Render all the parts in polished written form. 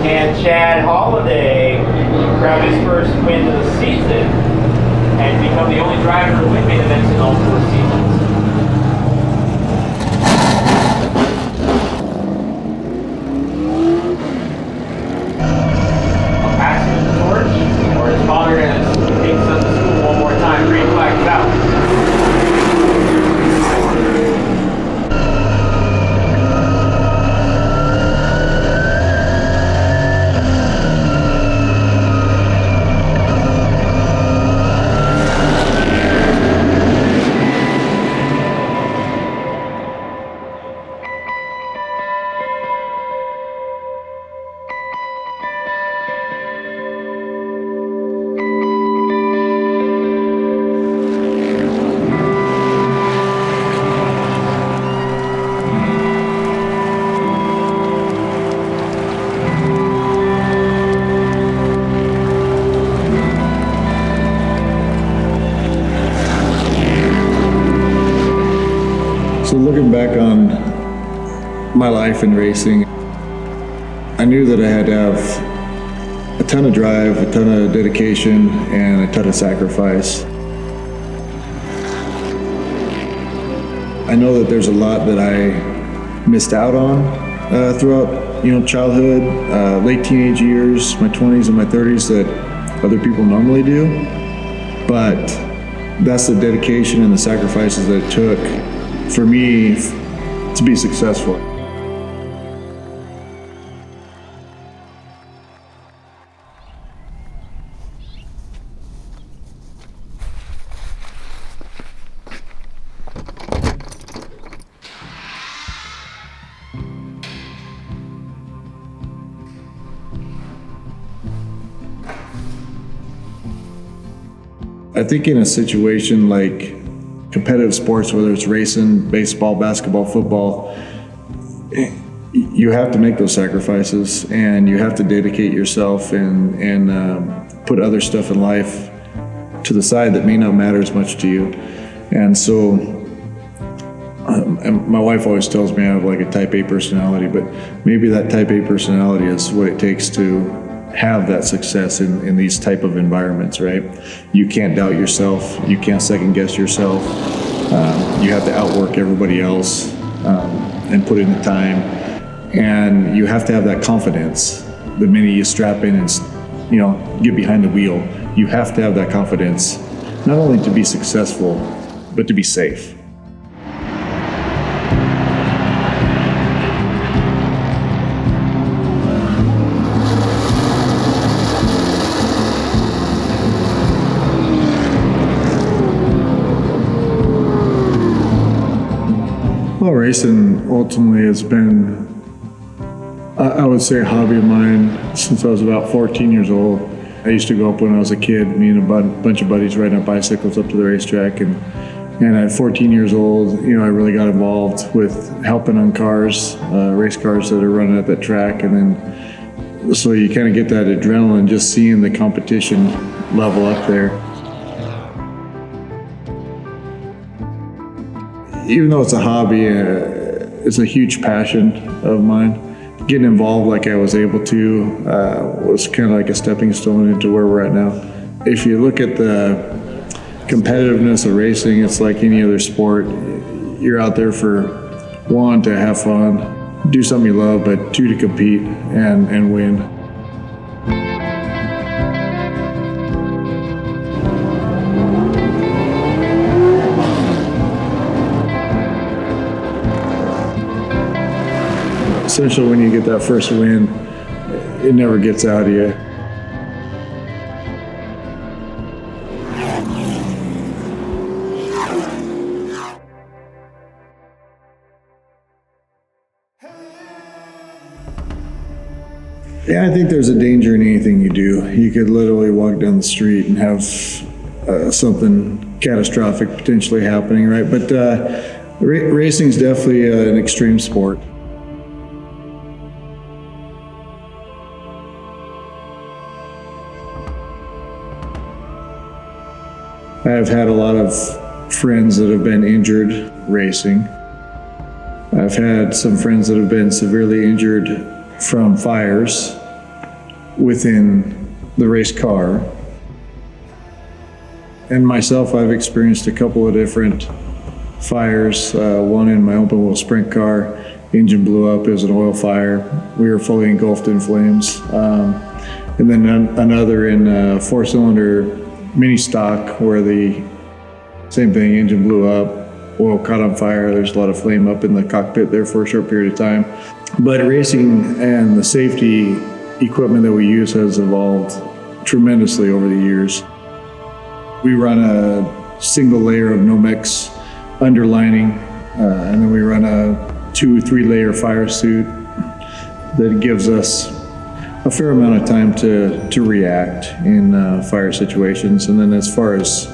And Chad Holaday grabbed his first win of the season and become the only driver to win main events in all 4 seasons. I'll pass him the torch, or his father takes us to school one more time. Green flags out. So looking back on my life in racing, I knew that I had to have a ton of drive, a ton of dedication, and a ton of sacrifice. I know that there's a lot that I missed out on throughout, childhood, late teenage years, my 20s and my 30s that other people normally do. But that's the dedication and the sacrifices that it took for me to be successful. I think in a situation like competitive sports, whether it's racing, baseball, basketball, football, you have to make those sacrifices and you have to dedicate yourself and put other stuff in life to the side that may not matter as much to you. And so and my wife always tells me I have like a type A personality, but maybe that type A personality is what it takes to have that success in these type of environments, right? You can't doubt yourself. You can't second guess yourself. You have to outwork everybody else and put in the time. And you have to have that confidence. The minute you strap in and get behind the wheel, you have to have that confidence, not only to be successful, but to be safe. Well, racing ultimately has been, I would say, a hobby of mine since I was about 14 years old. I used to go up when I was a kid, me and a bunch of buddies riding up bicycles up to the racetrack. And at 14 years old, I really got involved with helping on cars, race cars that are running at that track. And then, so you kind of get that adrenaline just seeing the competition level up there. Even though it's a hobby, it's a huge passion of mine. Getting involved like I was able to was kind of like a stepping stone into where we're at now. If you look at the competitiveness of racing, it's like any other sport. You're out there for, one, to have fun, do something you love, but two, to compete and win. Essentially, when you get that first win, it never gets out of you. Yeah, I think there's a danger in anything you do. You could literally walk down the street and have something catastrophic potentially happening, right? But racing is definitely an extreme sport. I've had a lot of friends that have been injured racing. I've had some friends that have been severely injured from fires. within the race car. And myself, I've experienced a couple of different fires. One in my open wheel sprint car, engine blew up. It was an oil fire. We were fully engulfed in flames. And then another in a 4-cylinder mini stock where the same thing, engine blew up, oil caught on fire. There's a lot of flame up in the cockpit there for a short period of time. But racing and the safety equipment that we use has evolved tremendously over the years. We run a single layer of Nomex underlining, and then we run a 2-3 layer fire suit that gives us a fair amount of time to react in fire situations. And then as far as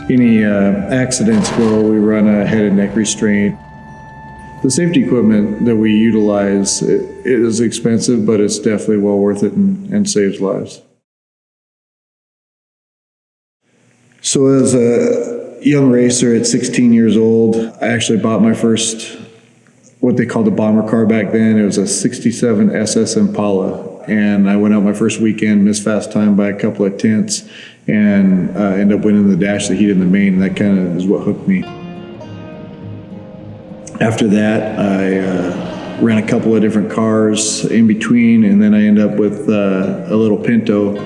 any accidents go, we run a head and neck restraint. The safety equipment that we utilize, it is expensive, but it's definitely well worth it and saves lives. So as a young racer at 16 years old, I actually bought my first, what they called a bomber car back then. It was a 67 SS Impala. And I went out my first weekend, missed fast time by a couple of tenths, and ended up winning the dash, the heat, and the main. That kind of is what hooked me. After that, I ran a couple of different cars in between, and then I ended up with a little Pinto.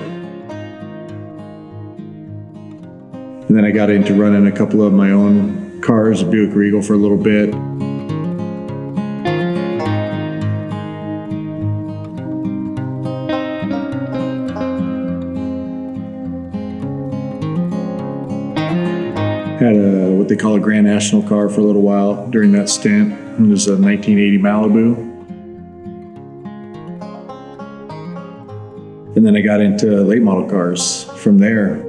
And then I got into running a couple of my own cars, a Buick Regal for a little bit. Had what they call a Grand National car for a little while during that stint. It was a 1980 Malibu. And then I got into late model cars from there.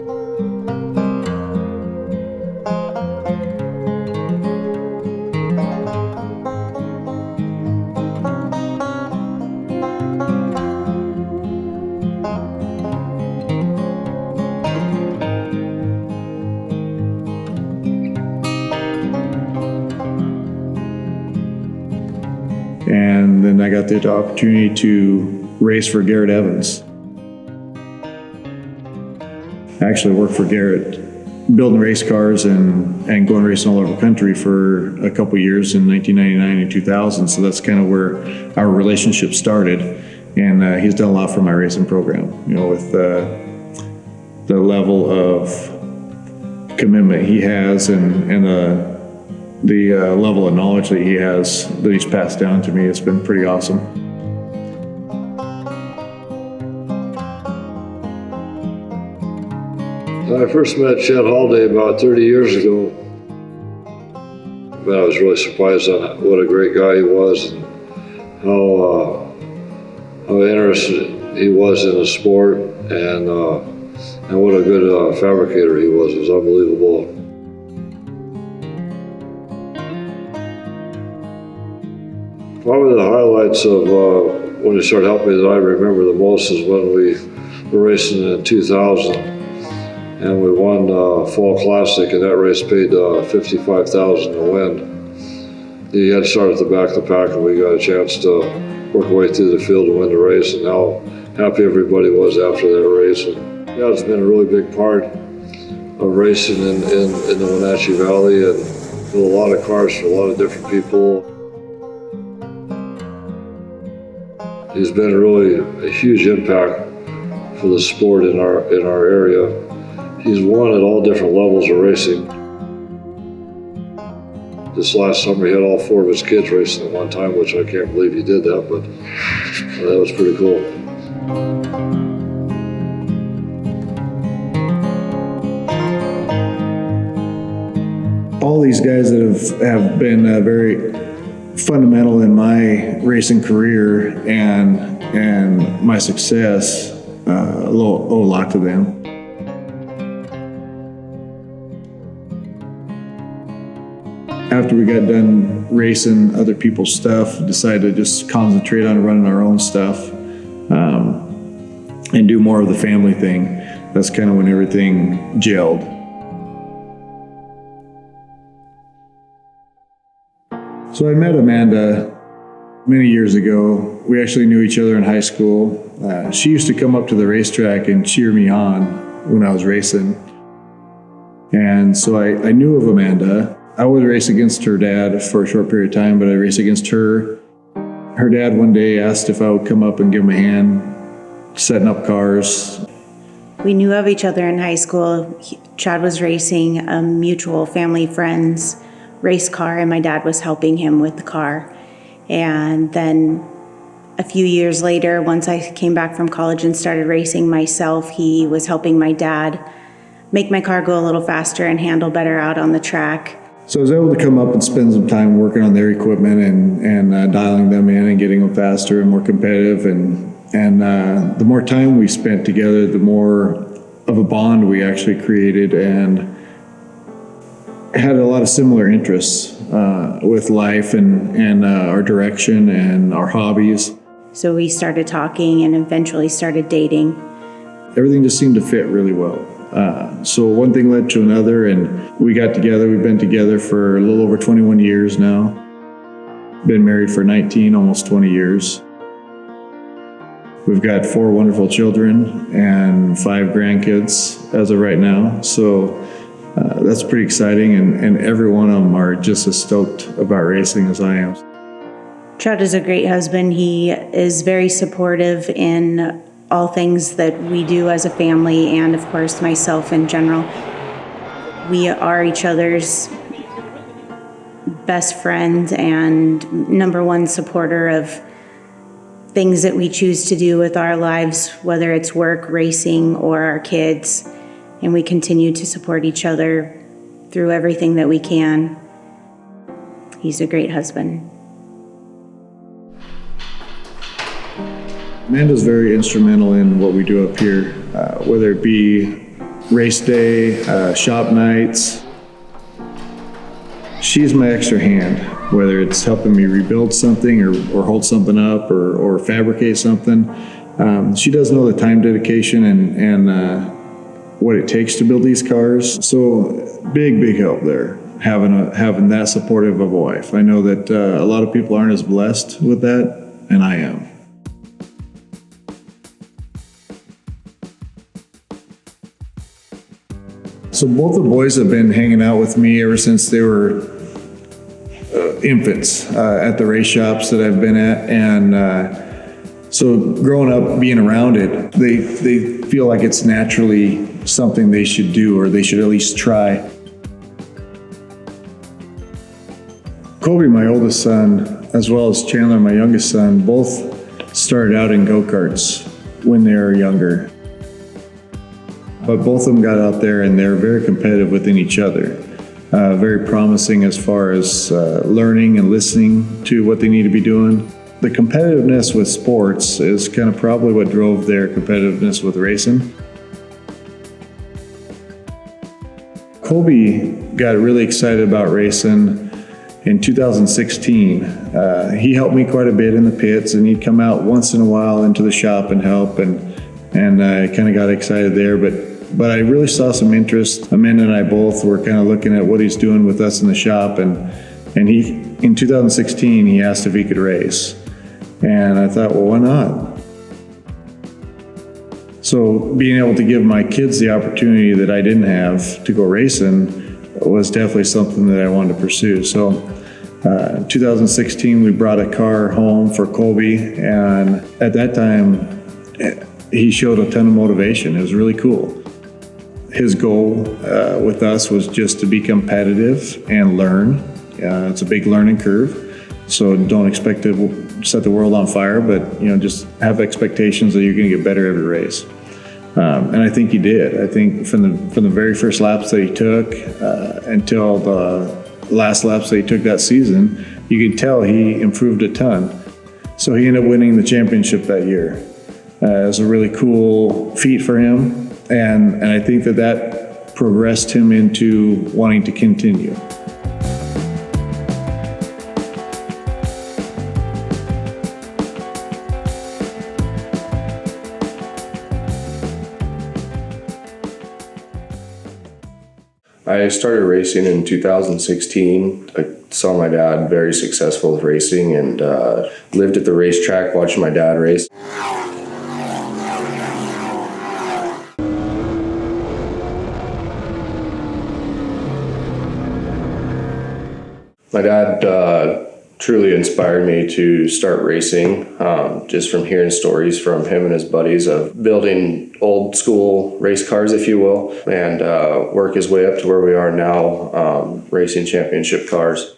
And then I got the opportunity to race for Garrett Evans. I actually worked for Garrett, building race cars and going racing all over the country for a couple years in 1999 and 2000. So that's kind of where our relationship started. And he's done a lot for my racing program, with the level of commitment he has and the level of knowledge that he has, that he's passed down to me. It's been pretty awesome. I first met Chad Holaday about 30 years ago. I was really surprised on what a great guy he was and how interested he was in the sport and what a good fabricator he was. It was unbelievable. Probably the highlights of when he started helping me that I remember the most is when we were racing in 2000 and we won Fall Classic, and that race paid $55,000 to win. He had to start at the back of the pack, and we got a chance to work our way through the field and win the race, and how happy everybody was after that race. And yeah, it's been a really big part of racing in the Wenatchee Valley, and with a lot of cars for a lot of different people. He's been really a huge impact for the sport in our area. He's won at all different levels of racing. This last summer he had all 4 of his kids racing at one time, which I can't believe he did that, but that was pretty cool. All these guys that have been very fundamental in my racing career and my success, owe a lot to them. After we got done racing other people's stuff, decided to just concentrate on running our own stuff and do more of the family thing. That's kind of when everything gelled. So I met Amanda Many years ago, we actually knew each other in high school. She used to come up to the racetrack and cheer me on when I was racing. And so I knew of Amanda. I would race against her dad for a short period of time, but I raced against her. Her dad one day asked if I would come up and give him a hand setting up cars. We knew of each other in high school. Chad was racing a mutual family friend's race car, and my dad was helping him with the car. And then a few years later, once I came back from college and started racing myself, he was helping my dad make my car go a little faster and handle better out on the track. So I was able to come up and spend some time working on their equipment and dialing them in and getting them faster and more competitive. And the more time we spent together, the more of a bond we actually created, and had a lot of similar interests with life and our direction and our hobbies. So we started talking and eventually started dating. Everything just seemed to fit really well. So one thing led to another, and we got together. We've been together for a little over 21 years now. Been married for 19, almost 20 years. We've got 4 wonderful children and 5 grandkids as of right now. So that's pretty exciting, and every one of them are just as stoked about racing as I am. Chad is a great husband. He is very supportive in all things that we do as a family, and of course myself in general. We are each other's best friend and #1 supporter of things that we choose to do with our lives, whether it's work, racing, or our kids. And we continue to support each other through everything that we can. He's a great husband. Amanda's very instrumental in what we do up here, whether it be race day, shop nights. She's my extra hand, whether it's helping me rebuild something or hold something up or fabricate something. She does know the time dedication and what it takes to build these cars. So big help there, having that supportive of a wife. I know that a lot of people aren't as blessed with that, and I am. So both the boys have been hanging out with me ever since they were infants at the race shops that I've been at, and so growing up being around it, they feel like it's naturally something they should do, or they should at least try. Colby, my oldest son, as well as Chandler, my youngest son, both started out in go-karts when they were younger. But both of them got out there and they're very competitive within each other. Very promising as far as learning and listening to what they need to be doing. The competitiveness with sports is kind of probably what drove their competitiveness with racing. Colby got really excited about racing in 2016. He helped me quite a bit in the pits, and he'd come out once in a while into the shop and help, and I kind of got excited there. But I really saw some interest. Amanda and I both were kind of looking at what he's doing with us in the shop, and he, in 2016, he asked if he could race. And I thought, well, why not? So being able to give my kids the opportunity that I didn't have to go racing was definitely something that I wanted to pursue. So 2016, we brought a car home for Colby, and at that time, he showed a ton of motivation. It was really cool. His goal with us was just to be competitive and learn. It's a big learning curve, so don't expect to set the world on fire, but just have expectations that you're going to get better every race. And I think he did. I think from the very first laps that he took until the last laps that he took that season, you could tell he improved a ton. So he ended up winning the championship that year. It was a really cool feat for him. And I think that progressed him into wanting to continue. I started racing in 2016. I saw my dad very successful with racing and lived at the racetrack watching my dad race. My dad truly inspired me to start racing, just from hearing stories from him and his buddies of building old school race cars, if you will, and work his way up to where we are now, racing championship cars.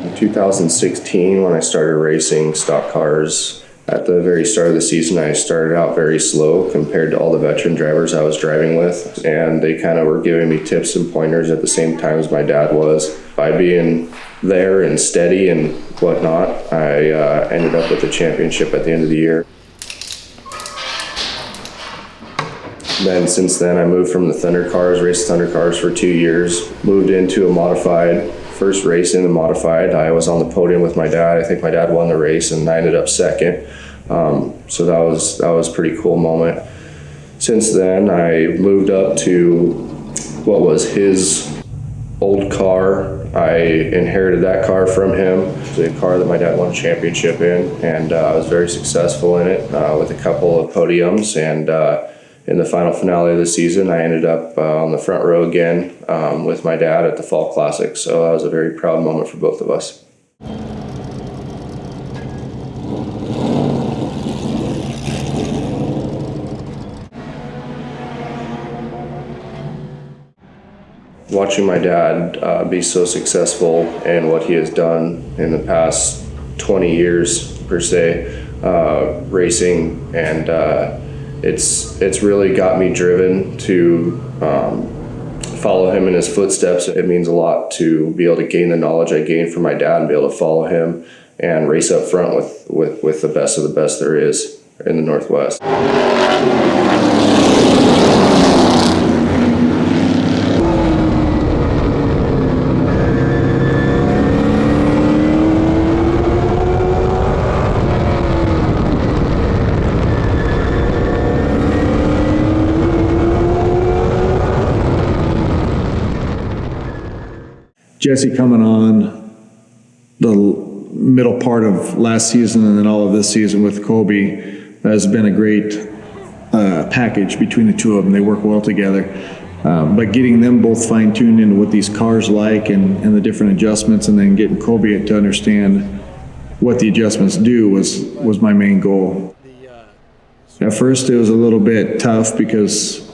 In 2016, when I started racing stock cars, at the very start of the season, I started out very slow compared to all the veteran drivers I was driving with, and they kind of were giving me tips and pointers at the same time as my dad was. By being there and steady and whatnot, I ended up with the championship at the end of the year. Then since then, I moved from the Thunder cars, raced Thunder cars for 2 years, moved into a modified. First race in the modified, I was on the podium with my dad. I think my dad won the race and I ended up second. So that was a pretty cool moment. Since then, I moved up to what was his old car. I inherited that car from him. It was a car that my dad won a championship in, and I was very successful in it with a couple of podiums. And in the final finale of the season, I ended up on the front row again with my dad at the Fall Classic. So that was a very proud moment for both of us. Watching my dad be so successful in what he has done in the past 20 years per se, racing, and it's really got me driven to follow him in his footsteps. It means a lot to be able to gain the knowledge I gained from my dad and be able to follow him and race up front with the best of the best there is in the Northwest. Jesse coming on the middle part of last season and then all of this season with Kobe has been a great package between the two of them. They work well together. But getting them both fine-tuned into what these cars like and the different adjustments, and then getting Kobe to understand what the adjustments do was my main goal. At first it was a little bit tough because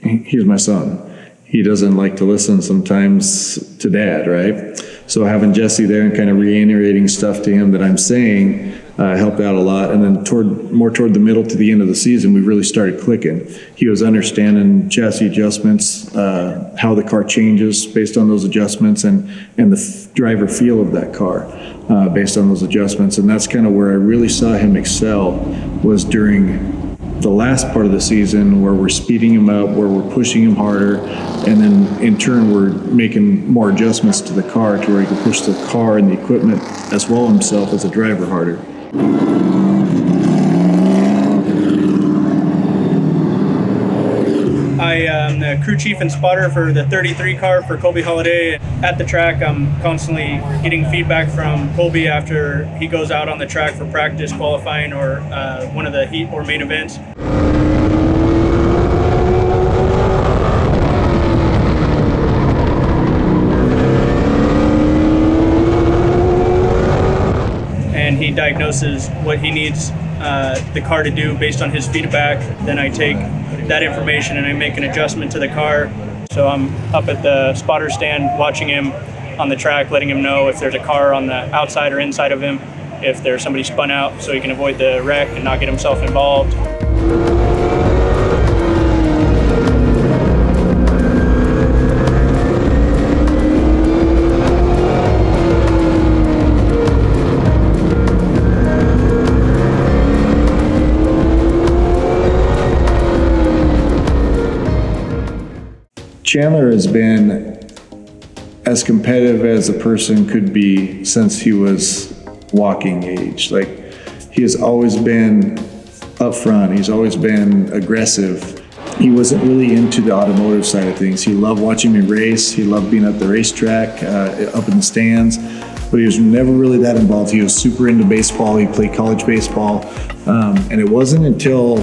he's my son. He doesn't like to listen sometimes to dad, right? So having Jesse there and kind of reiterating stuff to him that I'm saying helped out a lot. And then toward the middle to the end of the season, we really started clicking. He was understanding chassis adjustments, how the car changes based on those adjustments, and the driver feel of that car based on those adjustments. And that's kind of where I really saw him excel, was during the last part of the season, where we're speeding him up, where we're pushing him harder, and then in turn we're making more adjustments to the car to where he can push the car and the equipment as well himself as a driver harder. I am the crew chief and spotter for the 33 car for Kobe Holaday. At the track, I'm constantly getting feedback from Kobe after he goes out on the track for practice, qualifying, or one of the heat or main events. And he diagnoses what he needs the car to do based on his feedback. Then I take that information and I make an adjustment to the car. So I'm up at the spotter stand watching him on the track, letting him know if there's a car on the outside or inside of him, if there's somebody spun out, so he can avoid the wreck and not get himself involved. Chandler has been as competitive as a person could be since he was walking age. Like, he has always been up front. He's always been aggressive. He wasn't really into the automotive side of things. He loved watching me race. He loved being at the racetrack, up in the stands, but he was never really that involved. He was super into baseball. He played college baseball. And it wasn't until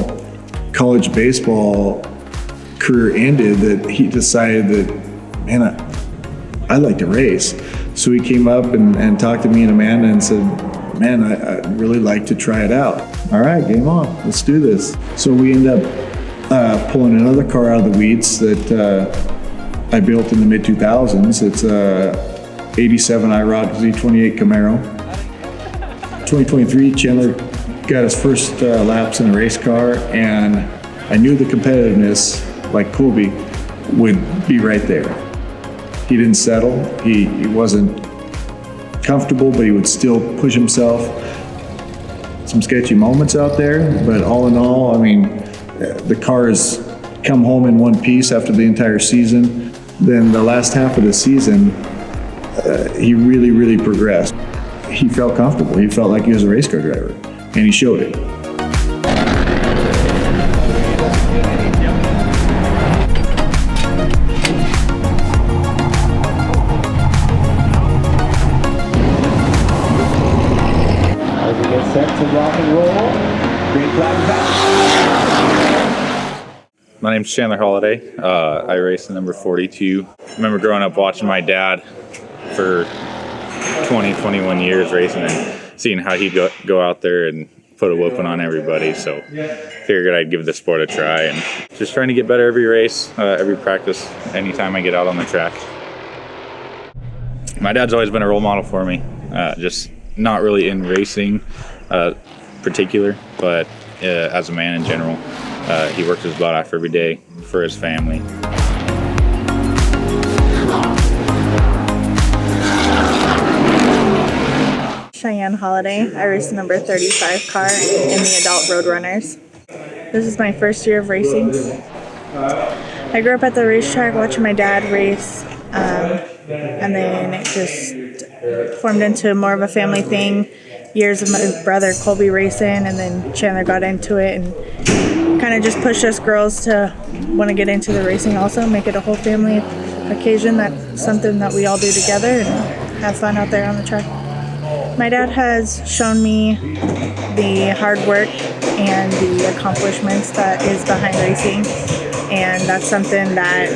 college baseball career ended that he decided that, man, I like to race. So he came up and talked to me and Amanda and said, man, I'd really like to try it out. All right, game on, let's do this. So we end up pulling another car out of the weeds that I built in the mid-2000s. It's a 87 IROC Z28 Camaro. 2023, Chandler got his first laps in a race car, and I knew the competitiveness, like Colby, would be right there. He didn't settle. He wasn't comfortable, but he would still push himself. Some sketchy moments out there, but all in all, I mean, the car has come home in one piece after the entire season. Then the last half of the season, he really progressed. He felt comfortable. He felt like he was a race car driver, and he showed it. As we get set to rock and roll, green flag back. My name's Chad Holaday. I race the number 42. I remember growing up watching my dad for 21 years racing and seeing how he'd go out there and put a whooping on everybody. So figured I'd give the sport a try and just trying to get better every race, every practice, anytime I get out on the track. My dad's always been a role model for me, just not really in racing particular, but as a man in general. He works his butt off every day for his family. Chad Holaday. I race the number 35 car in the adult road runners. This is my first year of racing. I grew up at the racetrack watching my dad race, and then it just formed into more of a family thing. Years of my brother Colby racing, and then Chandler got into it and kind of just pushed us girls to want to get into the racing also, make it a whole family occasion. That's something that we all do together and have fun out there on the track. My dad has shown me the hard work and the accomplishments that is behind racing, and that's something that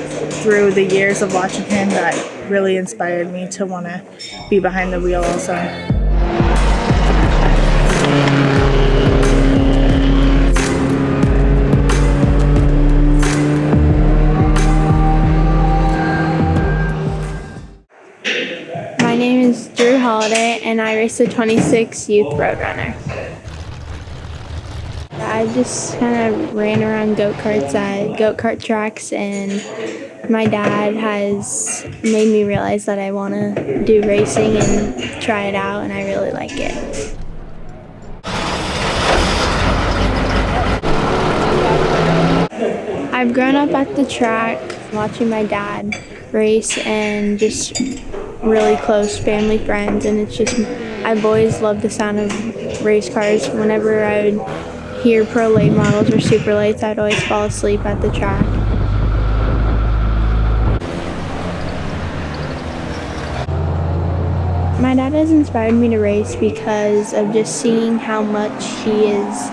through the years of watching him that really inspired me to want to be behind the wheel also. My name is Holaday, and I race the 26 Youth Roadrunner. I just kind of ran around go-kart tracks, and my dad has made me realize that I want to do racing and try it out, and I really like it. I've grown up at the track watching my dad race and just really close family friends, and it's just, I've always loved the sound of race cars. Whenever I would hear pro late models or super lates, I'd always fall asleep at the track. My dad has inspired me to race because of just seeing how much he is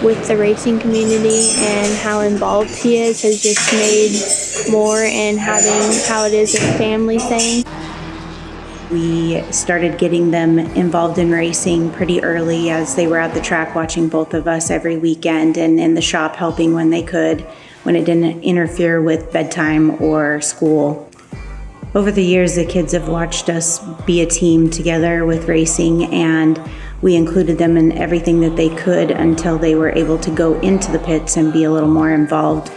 with the racing community and how involved he is has just made more, and having how it is a family thing. We started getting them involved in racing pretty early, as they were at the track watching both of us every weekend and in the shop helping when they could, when it didn't interfere with bedtime or school. Over the years, the kids have watched us be a team together with racing, and we included them in everything that they could until they were able to go into the pits and be a little more involved.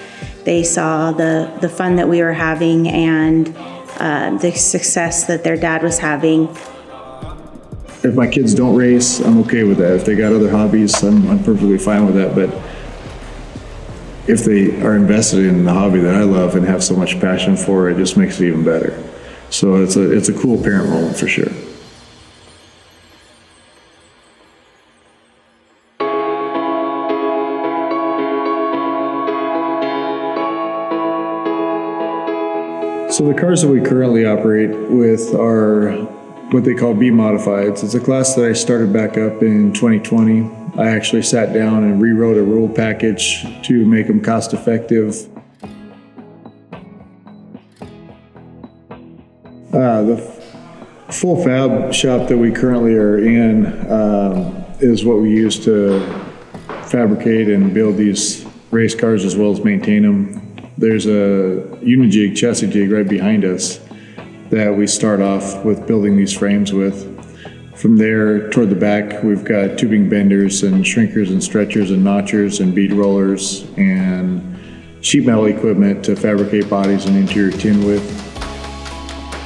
They saw the fun that we were having and the success that their dad was having. If my kids don't race, I'm okay with that. If they got other hobbies, I'm perfectly fine with that. But if they are invested in the hobby that I love and have so much passion for, it just makes it even better. So it's a cool parent moment for sure. So the cars that we currently operate with are what they call B-modifieds. It's a class that I started back up in 2020. I actually sat down and rewrote a rule package to make them cost effective. The full fab shop that we currently are in is what we use to fabricate and build these race cars as well as maintain them. There's a unijig chassis jig right behind us that we start off with building these frames with. From there, toward the back, we've got tubing benders and shrinkers and stretchers and notchers and bead rollers and sheet metal equipment to fabricate bodies and interior tin with.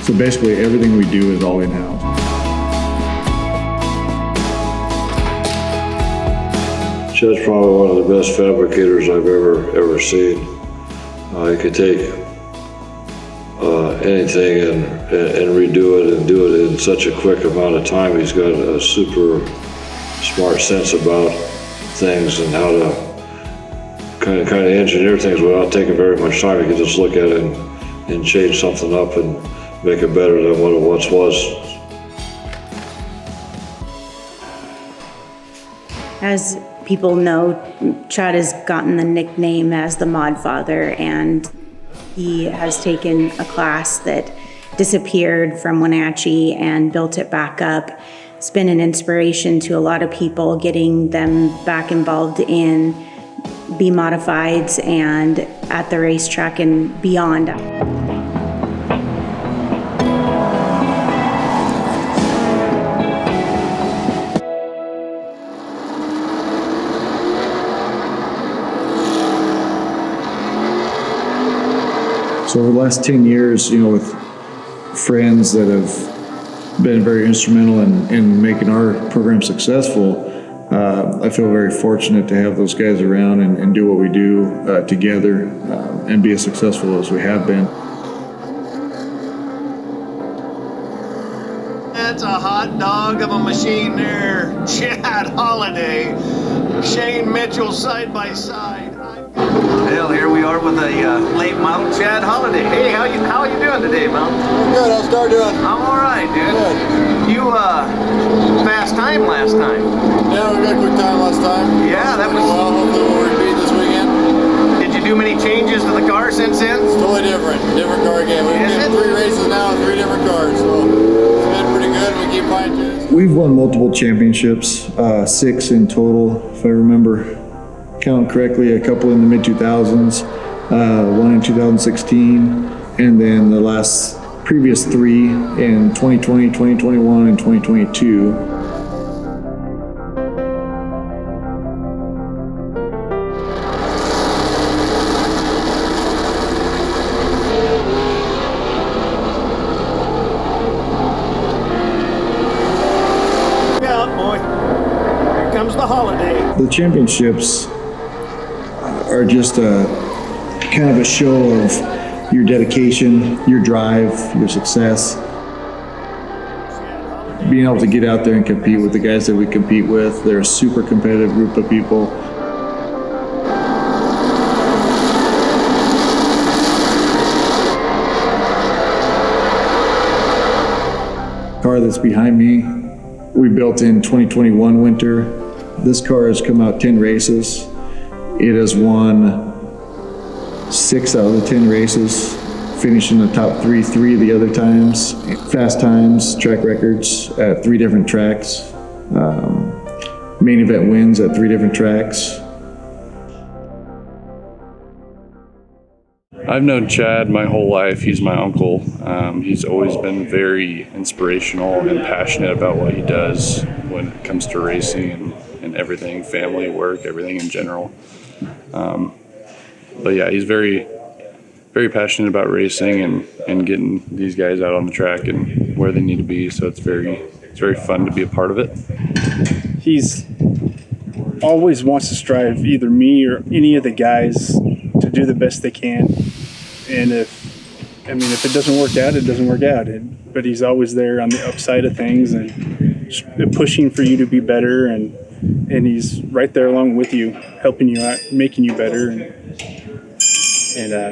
So basically, everything we do is all in-house. Chad's probably one of the best fabricators I've ever seen. He could take anything and redo it and do it in such a quick amount of time. He's got a super smart sense about things and how to kind of engineer things without taking very much time. He can just look at it and change something up and make it better than what it once was. As people know, Chad has gotten the nickname as the Mod Father, and he has taken a class that disappeared from Wenatchee and built it back up. It's been an inspiration to a lot of people, getting them back involved in B-modifieds and at the racetrack and beyond. So over the last 10 years, with friends that have been very instrumental in making our program successful, I feel very fortunate to have those guys around and do what we do together and be as successful as we have been. That's a hot dog of a machine there. Chad Holaday, Shane Mitchell side by side. Well, here we are with a late model Chad Holaday. Hey, how you doing today, Mel? I'm good. How's Star doing? I'm all right, dude. Good. You fast time last time. Yeah, we got a quick time last time. Yeah, that was. Well, hopefully we'll repeat this weekend. Did you do many changes to the car since then? It's totally different car game. We've been 3 races now, 3 different cars, so it's been pretty good. We keep fine tuning. We've won multiple championships, 6 in total, if I remember count correctly, a couple in the mid-2000s, one in 2016, and then the previous 3 in 2020, 2021, and 2022. Look out, boy. Here comes the Holaday. The championships are just a kind of a show of your dedication, your drive, your success. Being able to get out there and compete with the guys that we compete with, they're a super competitive group of people. Car that's behind me, we built in 2021 winter. This car has come out 10 races. It has won 6 out of the 10 races, finishing the top 3 of the other times. Fast times, track records at 3 different tracks. Main event wins at 3 different tracks. I've known Chad my whole life. He's my uncle. He's always been very inspirational and passionate about what he does when it comes to racing and everything, family, work, everything in general. But yeah, he's very, very passionate about racing and getting these guys out on the track and where they need to be. So it's very fun to be a part of it. He's always wants to strive either me or any of the guys to do the best they can. And if it doesn't work out, it doesn't work out. But he's always there on the upside of things and pushing for you to be better, and he's right there along with you, helping you out, making you better. And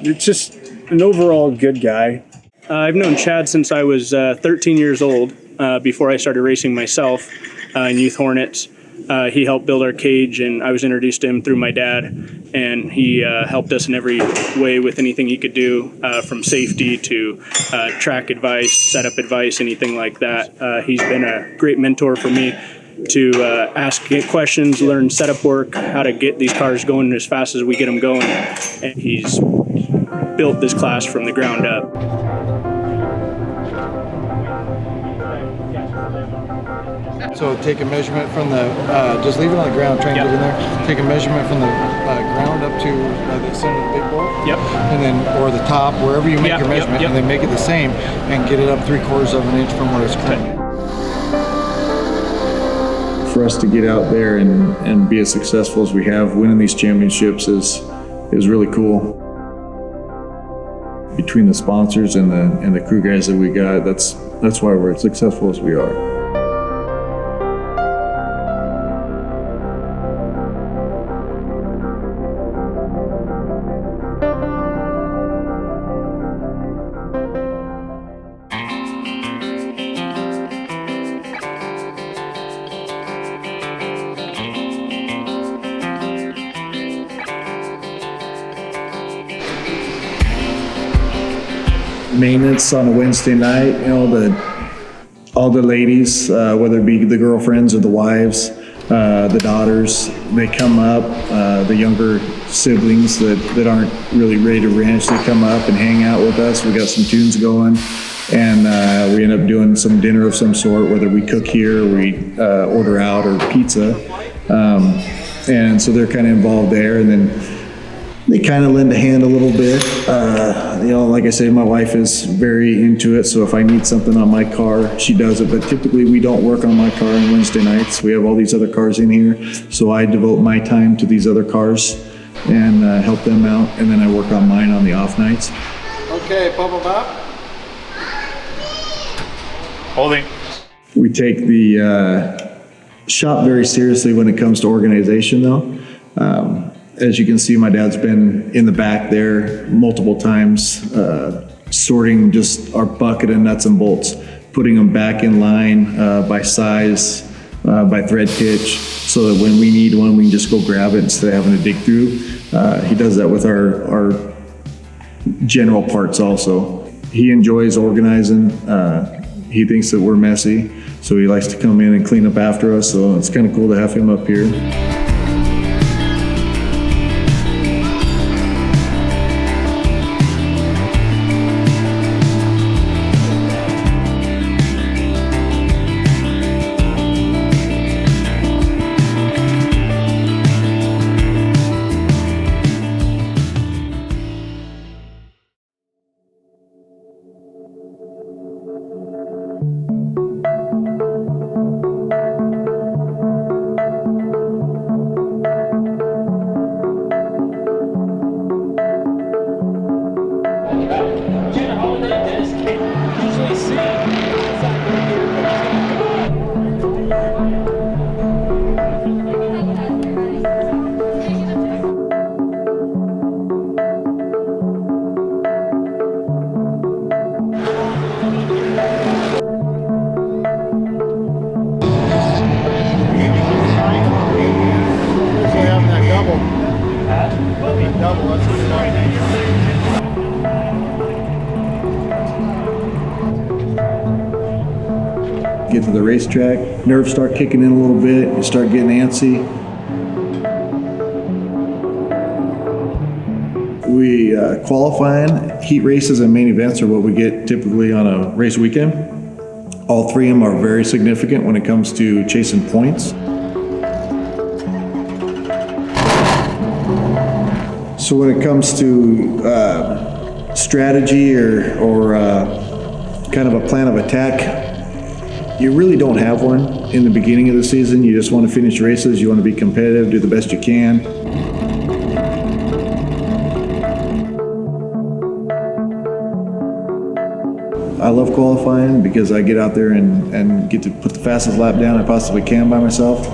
it's just an overall good guy. I've known Chad since I was 13 years old, before I started racing myself in Youth Hornets. He helped build our cage, and I was introduced to him through my dad, and he helped us in every way with anything he could do, from safety to track advice, setup advice, anything like that. He's been a great mentor for me to ask questions, learn setup work, how to get these cars going as fast as we get them going, and he's built this class from the ground up. So take a measurement from the, just leave it on the ground, try and get in there. Take a measurement from the ground up to the center of the big bowl. Yep. And then, or the top, wherever you make your measurement, and then make it the same and get it up 3/4 of an inch from where it's currently. For us to get out there and be as successful as we have, winning these championships is really cool. Between the sponsors and the crew guys that we got, that's why we're as successful as we are. Maintenance on a Wednesday night, you know, all the ladies, whether it be the girlfriends or the wives, the daughters, they come up, the younger siblings that aren't really ready to ranch, they come up and hang out with us. We got some tunes going, and we end up doing some dinner of some sort, whether we cook here or we order out or pizza. And so they're kind of involved there, and then they kind of lend a hand a little bit. You know, like I say, my wife is very into it, so if I need something on my car, she does it. But typically we don't work on my car on Wednesday nights. We have all these other cars in here, so I devote my time to these other cars and help them out, and then I work on mine on the off nights. Okay, pump them up. Holding. We take the shop very seriously when it comes to organization, though. As you can see, my dad's been in the back there multiple times, sorting just our bucket of nuts and bolts, putting them back in line by size, by thread pitch, so that when we need one, we can just go grab it instead of having to dig through. He does that with our general parts also. He enjoys organizing. He thinks that we're messy, so he likes to come in and clean up after us, so it's kind of cool to have him up here. Chad Holaday, Dennis can't usually see. Get to the racetrack, nerves start kicking in a little bit, you start getting antsy. We qualifying, heat races and main events are what we get typically on a race weekend. All three of them are very significant when it comes to chasing points. So when it comes to strategy or kind of a plan of attack, you really don't have one in the beginning of the season. You just want to finish races, you want to be competitive, do the best you can. I love qualifying because I get out there and get to put the fastest lap down I possibly can by myself.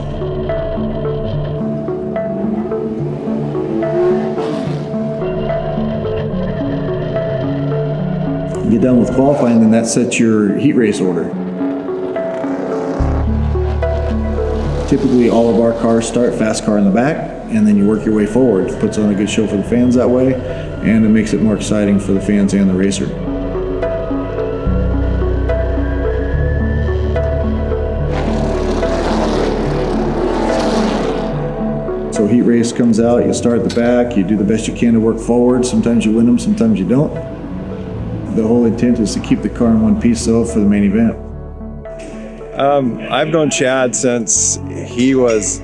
done with qualifying, then that sets your heat race order. Typically, all of our cars start fast car in the back, and then you work your way forward. It puts on a good show for the fans that way, and it makes it more exciting for the fans and the racer. So heat race comes out, you start at the back, you do the best you can to work forward. Sometimes you win them, sometimes you don't. The whole intent is to keep the car in one piece though for the main event. I've known Chad since he was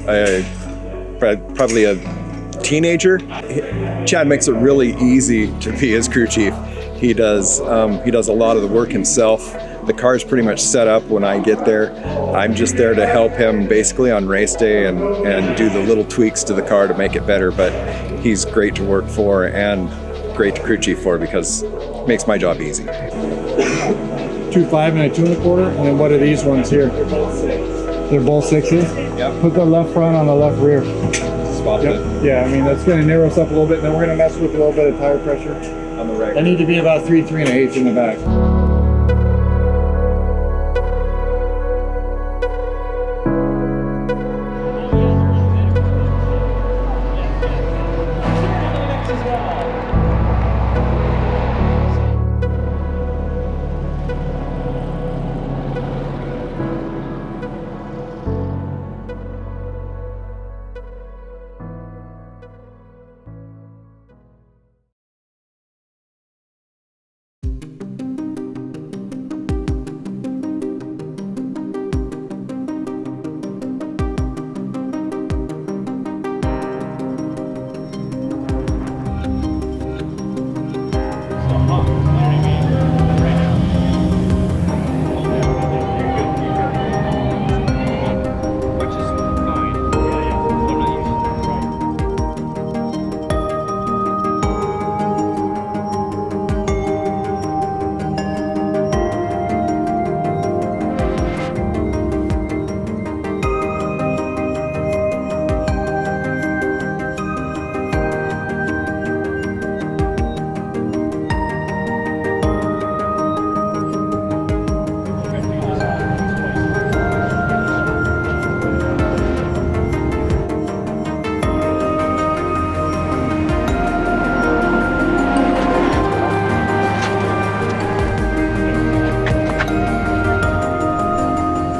probably a teenager. Chad makes it really easy to be his crew chief. He does a lot of the work himself. The car's pretty much set up when I get there. I'm just there to help him basically on race day and do the little tweaks to the car to make it better. But he's great to work for and great to crew chief for because it makes my job easy. 2.5 and a 2 1/4, and then what are these ones here? They're both 6s? Yep. Put the left front on the left rear. Spot Yep. Yeah, I mean, that's going to narrow us up a little bit, and then we're going to mess with a little bit of tire pressure. On the right. I need to be about 3 1/8 in the back.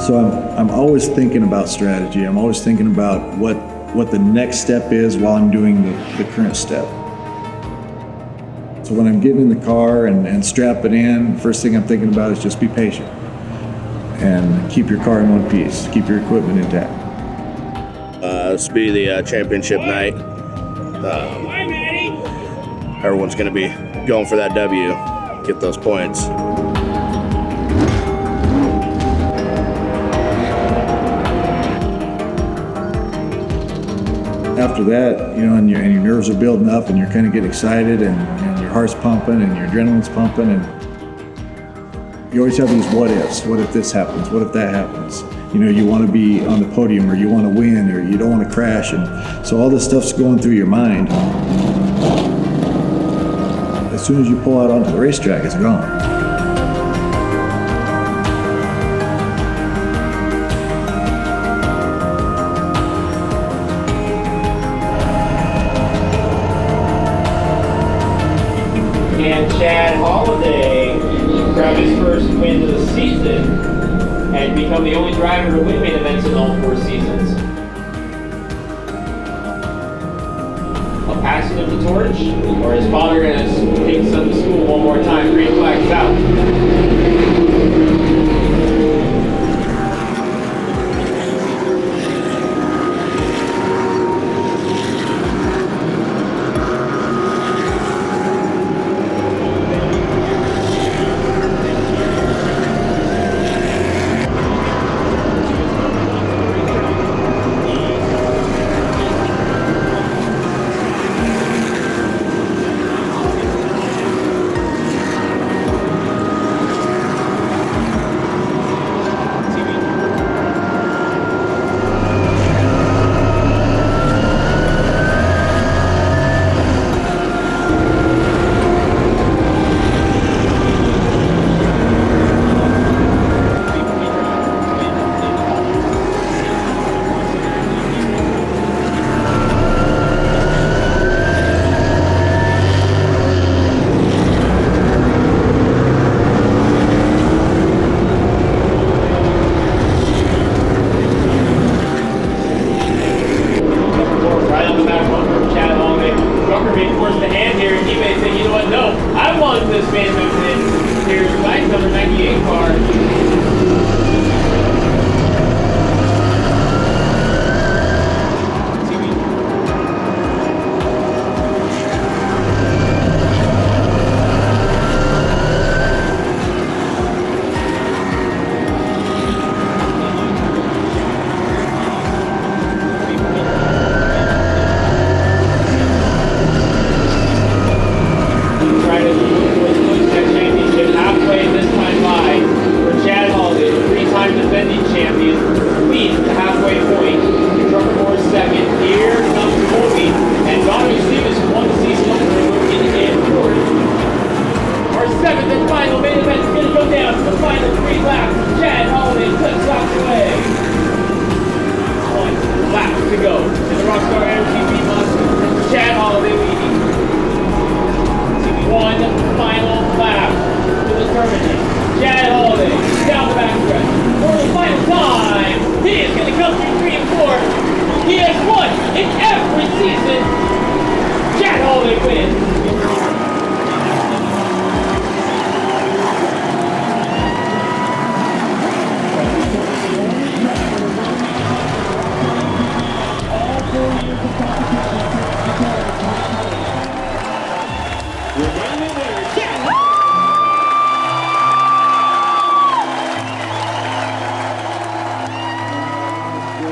So I'm always thinking about strategy. I'm always thinking about what the next step is while I'm doing the current step. So when I'm getting in the car and strap it in, first thing I'm thinking about is just be patient and keep your car in one piece, keep your equipment intact. This will be the championship night. Everyone's going to be going for that W, get those points. After that, you know, and your nerves are building up and you're kind of getting excited and your heart's pumping and your adrenaline's pumping, and you always have these what ifs. What if this happens? What if that happens? You know, you want to be on the podium, or you want to win, or you don't want to crash, and so all this stuff's going through your mind. As soon as you pull out onto the racetrack, it's gone. And Chad Holaday grabbed his first win of the season and become the only driver to win main events in all 4 seasons. I'll pass him the torch, or his father going to take his son to school one more time. Green flags out. in every season. Chad Holaday wins.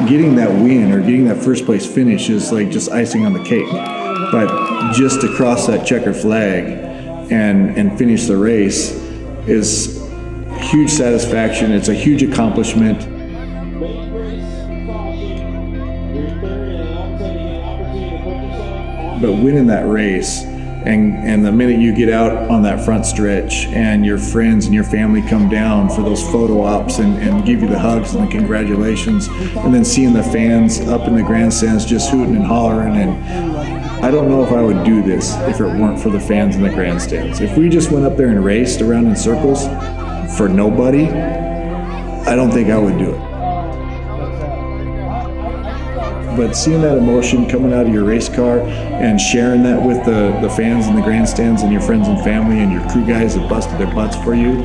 Getting that win or getting that first place finish is like just icing on the cake. But just to cross that checker flag and finish the race is huge satisfaction. It's a huge accomplishment. But winning that race and the minute you get out on that front stretch and your friends and your family come down for those photo ops and give you the hugs and the congratulations, and then seeing the fans up in the grandstands just hooting and hollering, and I don't know if I would do this if it weren't for the fans in the grandstands. If we just went up there and raced around in circles for nobody, I don't think I would do it. But seeing that emotion coming out of your race car and sharing that with the fans in the grandstands and your friends and family and your crew guys that busted their butts for you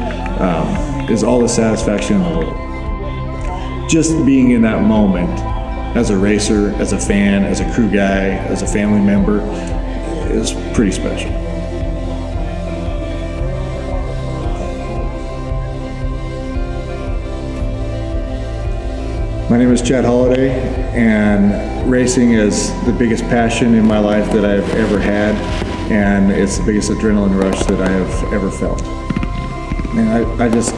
is all the satisfaction in the world. Just being in that moment as a racer, as a fan, as a crew guy, as a family member is pretty special. My name is Chad Holaday, and racing is the biggest passion in my life that I've ever had, and it's the biggest adrenaline rush that I have ever felt. And I just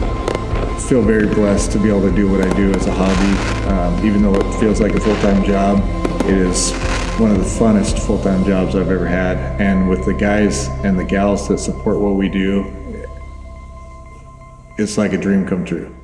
feel very blessed to be able to do what I do as a hobby. Even though it feels like a full-time job, it is one of the funnest full-time jobs I've ever had. And with the guys and the gals that support what we do, it's like a dream come true.